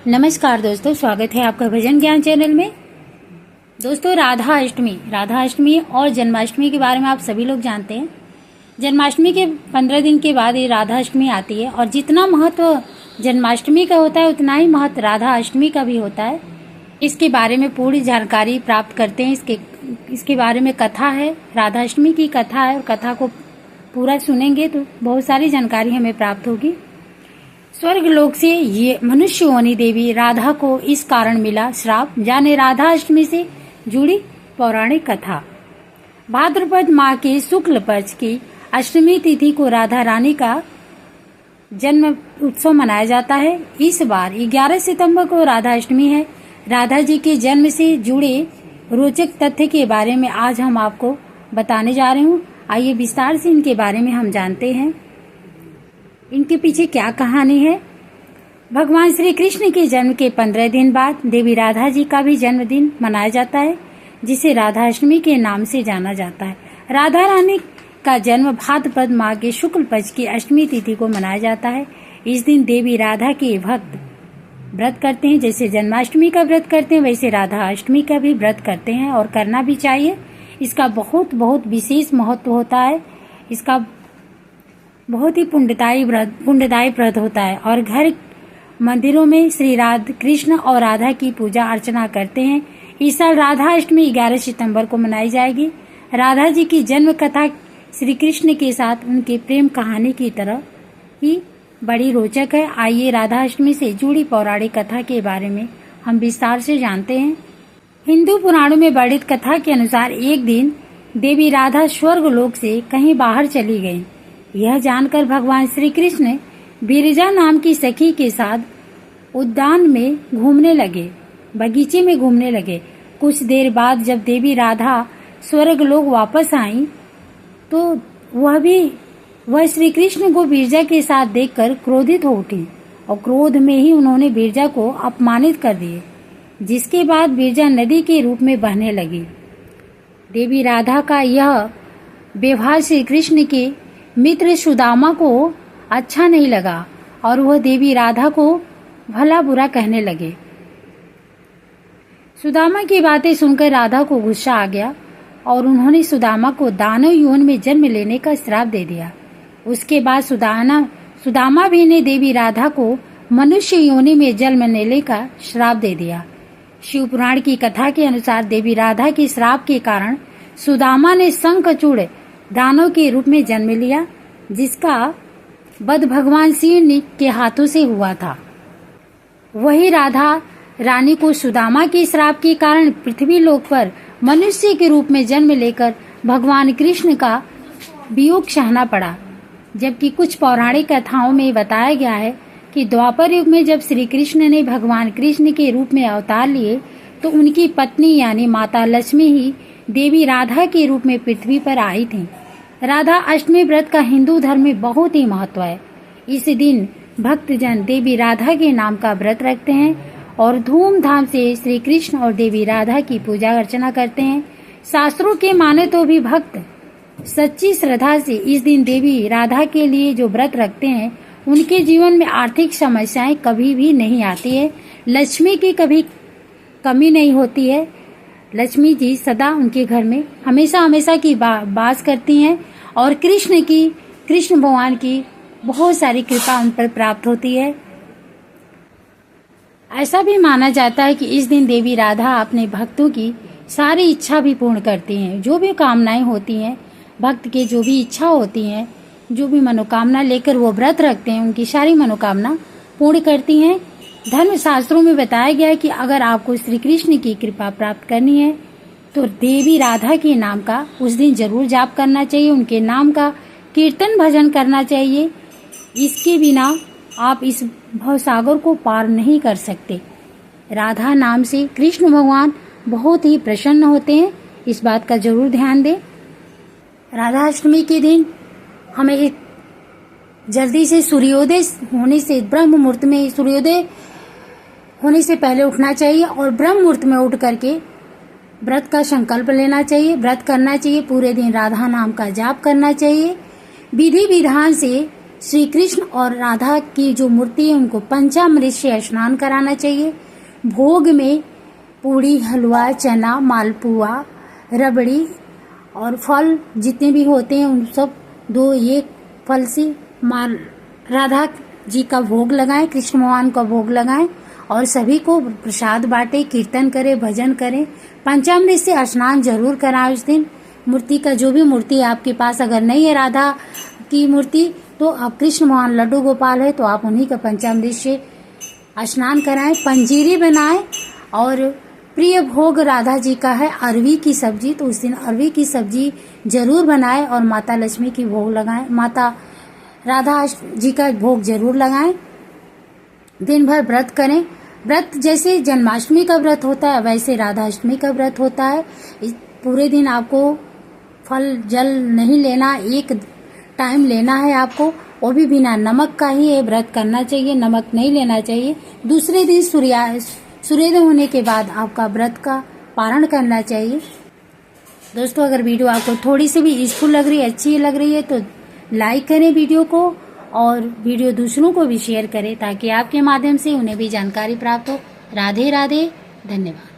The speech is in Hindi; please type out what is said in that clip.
नमस्कार दोस्तों, स्वागत है आपका भजन ज्ञान चैनल में। दोस्तों, राधा अष्टमी और जन्माष्टमी के बारे में आप सभी लोग जानते हैं। जन्माष्टमी के 15 दिन के बाद ये राधा अष्टमी आती है और जितना महत्व जन्माष्टमी का होता है उतना ही महत्व राधा अष्टमी का भी होता है। इसके बारे में पूरी जानकारी प्राप्त करते हैं। इसके बारे में कथा है, राधा अष्टमी की कथा है और कथा को पूरा सुनेंगे तो बहुत सारी जानकारी हमें प्राप्त होगी। स्वर्ग लोक से ये मनुष्य योनि देवी राधा को इस कारण मिला श्राप, जाने राधा अष्टमी से जुड़ी पौराणिक कथा। भाद्रपद माह के शुक्ल पक्ष की अष्टमी तिथि को राधा रानी का जन्म उत्सव मनाया जाता है। इस बार 11 सितंबर को राधा अष्टमी है। राधा जी के जन्म से जुड़े रोचक तथ्य के बारे में आज हम आपको बताने जा रहे हूँ। आइए विस्तार से इनके बारे में हम जानते हैं। इनके पीछे क्या कहानी है। भगवान श्री कृष्ण के जन्म के 15 दिन बाद देवी राधा जी का भी जन्मदिन मनाया जाता है, जिसे राधा अष्टमी के नाम से जाना जाता है। राधा रानी का जन्म भाद्रपद माह के शुक्ल पक्ष की अष्टमी तिथि को मनाया जाता है। इस दिन देवी राधा के भक्त व्रत करते हैं। जैसे जन्माष्टमी का व्रत करते हैं वैसे राधा अष्टमी का भी व्रत करते हैं और करना भी चाहिए। इसका बहुत विशेष महत्व होता है। इसका बहुत ही पुण्यदायी व्रत होता है और घर मंदिरों में श्री राधा कृष्ण और राधा की पूजा अर्चना करते हैं। इस साल राधा अष्टमी 11 सितंबर को मनाई जाएगी। राधा जी की जन्म कथा श्री कृष्ण के साथ उनके प्रेम कहानी की तरह ही बड़ी रोचक है। आइए राधा अष्टमी से जुड़ी पौराणिक कथा के बारे में हम विस्तार से जानते हैं। हिंदू पुराणों में वर्णित कथा के अनुसार एक दिन देवी राधा स्वर्ग लोक से कहीं बाहर चली गयी। यह जानकर भगवान श्री कृष्ण विरजा नाम की सखी के साथ उद्यान में घूमने लगे, बगीचे में घूमने लगे। कुछ देर बाद जब देवी राधा स्वर्ग लोक वापस आई तो वह श्री कृष्ण को विरजा के साथ देखकर क्रोधित हो उठी और क्रोध में ही उन्होंने विरजा को अपमानित कर दिए, जिसके बाद विरजा नदी के रूप में बहने लगी। देवी राधा का यह व्यवहार श्री कृष्ण के मित्र सुदामा को अच्छा नहीं लगा और वह देवी राधा को भला बुरा कहने लगे। सुदामा की बातें सुनकर राधा को गुस्सा आ गया और उन्होंने सुदामा को दानव योनि में जन्म लेने का श्राप दे दिया। उसके बाद सुदामा भी ने देवी राधा को मनुष्य योनि में जन्म लेने का श्राप दे दिया। शिव पुराण की कथा के अनुसार देवी राधा के श्राप के कारण सुदामा ने शंखचूड़ दानव के रूप में जन्म लिया, जिसका वध भगवान शिव के हाथों से हुआ था। वही राधा रानी को सुदामा के श्राप के कारण पृथ्वी लोक पर मनुष्य के रूप में जन्म लेकर भगवान कृष्ण का वियोग सहना पड़ा। जबकि कुछ पौराणिक कथाओं में बताया गया है कि द्वापर युग में जब श्री कृष्ण ने भगवान कृष्ण के रूप में अवतार लिए तो उनकी पत्नी यानी माता लक्ष्मी ही देवी राधा के रूप में पृथ्वी पर आई थी। राधा अष्टमी व्रत का हिंदू धर्म में बहुत ही महत्व है। इस दिन भक्तजन देवी राधा के नाम का व्रत रखते हैं और धूमधाम से श्री कृष्ण और देवी राधा की पूजा अर्चना करते हैं। शास्त्रों के माने तो भी भक्त सच्ची श्रद्धा से इस दिन देवी राधा के लिए जो व्रत रखते हैं उनके जीवन में आर्थिक समस्याएं कभी भी नहीं आती है। लक्ष्मी की कभी कमी नहीं होती है। लक्ष्मी जी सदा उनके घर में हमेशा की वास करती हैं और कृष्ण भगवान की बहुत सारी कृपा उन पर प्राप्त होती है। ऐसा भी माना जाता है कि इस दिन देवी राधा अपने भक्तों की सारी इच्छा भी पूर्ण करती हैं। जो भी कामनाएं होती हैं, भक्त के जो भी इच्छा होती हैं, जो भी मनोकामना लेकर वो व्रत रखते हैं, उनकी सारी मनोकामना पूर्ण करती हैं। धर्म शास्त्रों में बताया गया है कि अगर आपको श्री कृष्ण की कृपा प्राप्त करनी है तो देवी राधा के नाम का उस दिन जरूर जाप करना चाहिए। उनके नाम का कीर्तन भजन करना चाहिए। इसके बिना आप इस भवसागर को पार नहीं कर सकते। राधा नाम से कृष्ण भगवान बहुत ही प्रसन्न होते हैं, इस बात का जरूर ध्यान दें। राधा अष्टमी के दिन हमें जल्दी से सूर्योदय होने से ब्रह्म मुहूर्त में सूर्योदय होने से पहले उठना चाहिए और ब्रह्म मुहूर्त में उठ करके व्रत का संकल्प लेना चाहिए, व्रत करना चाहिए। पूरे दिन राधा नाम का जाप करना चाहिए। विधि विधान से श्री कृष्ण और राधा की जो मूर्ति है उनको पंचामृत से स्नान कराना चाहिए। भोग में पूड़ी, हलवा, चना, मालपुआ, रबड़ी और फल जितने भी होते हैं उन सब 2-1 फल से राधा जी का भोग लगाएं, कृष्ण भगवान का भोग लगाएं और सभी को प्रसाद बांटे, कीर्तन करें, भजन करें। पंचामृत से स्नान जरूर कराएं उस दिन। मूर्ति का जो भी मूर्ति आपके पास अगर नहीं है राधा की मूर्ति तो आप कृष्ण भगवान लड्डू गोपाल है तो आप उन्हीं का पंचामृत से स्नान कराएं। पंजीरी बनाएं और प्रिय भोग राधा जी का है अरवी की सब्जी, तो उस दिन अरवी की सब्जी जरूर बनाएं और माता लक्ष्मी की भोग लगाएं, माता राधा जी का भोग जरूर लगाएं। दिन भर व्रत करें। व्रत जैसे जन्माष्टमी का व्रत होता है वैसे राधाष्टमी का व्रत होता है। पूरे दिन आपको फल जल नहीं लेना, एक टाइम लेना है आपको, वो भी बिना नमक का ही ये व्रत करना चाहिए, नमक नहीं लेना चाहिए। दूसरे दिन सूर्योदय होने के बाद आपका व्रत का पारण करना चाहिए। दोस्तों अगर वीडियो आपको थोड़ी सी भी यूजफुल लग रही है, अच्छी लग रही है तो लाइक करें वीडियो को और वीडियो दूसरों को भी शेयर करें ताकि आपके माध्यम से उन्हें भी जानकारी प्राप्त हो। राधे राधे, धन्यवाद।